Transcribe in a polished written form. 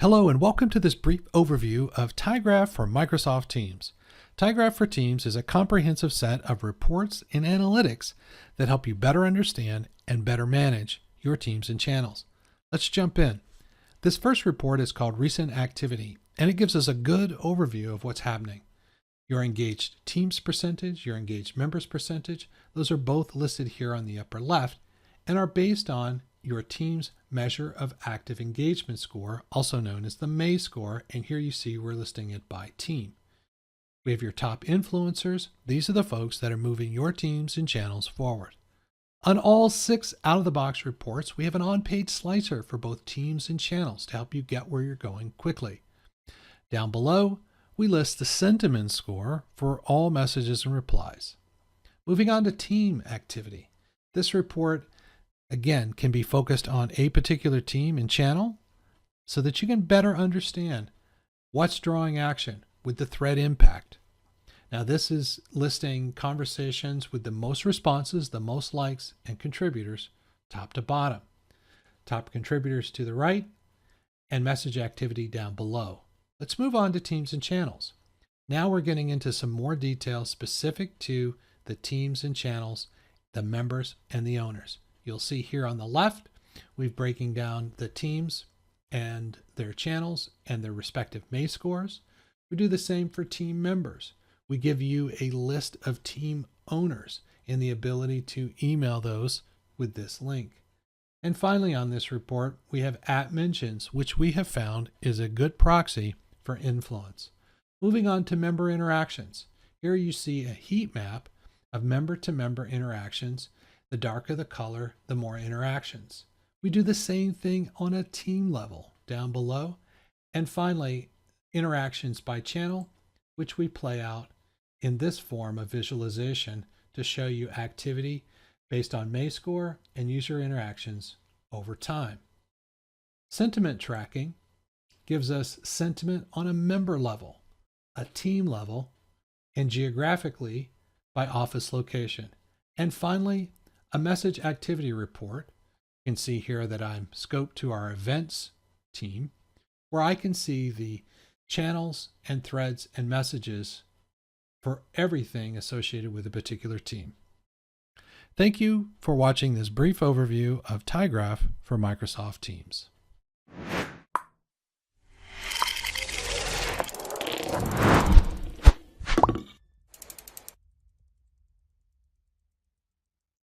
Hello and welcome to this brief overview of tyGraph for Microsoft Teams. tyGraph for Teams is a comprehensive set of reports and analytics that help you better understand and better manage your teams and channels. Let's jump in. This first report is called Recent Activity, and it gives us a good overview of what's happening. Your engaged teams percentage, your engaged members percentage, those are both listed here on the upper left and are based on your team's measure of active engagement score, also known as the May score, and here you see we're listing it by team. We have your top influencers. These are the folks that are moving your teams and channels forward. On all 6 out-of-the-box reports, we have an on-page slicer for both teams and channels to help you get where you're going quickly. Down below, we list the sentiment score for all messages and replies. Moving on to team activity. This report again, can be focused on a particular team and channel so that you can better understand what's drawing action with the thread impact. Now, this is listing conversations with the most responses, the most likes, and contributors, top to bottom. Top contributors to the right, and message activity down below. Let's move on to teams and channels. Now we're getting into some more detail specific to the teams and channels, the members, and the owners. You'll see here on the left, we're breaking down the teams and their channels and their respective May scores. We do the same for team members. We give you a list of team owners and the ability to email those with this link. And finally on this report, we have @mentions, which we have found is a good proxy for influence. Moving on to member interactions. Here you see a heat map of member-to-member interactions. The darker the color, the more interactions. We do the same thing on a team level down below. And finally, interactions by channel, which we play out in this form of visualization to show you activity based on May score and user interactions over time. Sentiment tracking gives us sentiment on a member level, a team level, and geographically by office location. And finally, a message activity report. You can see here that I'm scoped to our events team, where I can see the channels and threads and messages for everything associated with a particular team. Thank you for watching this brief overview of tyGraph for Microsoft Teams.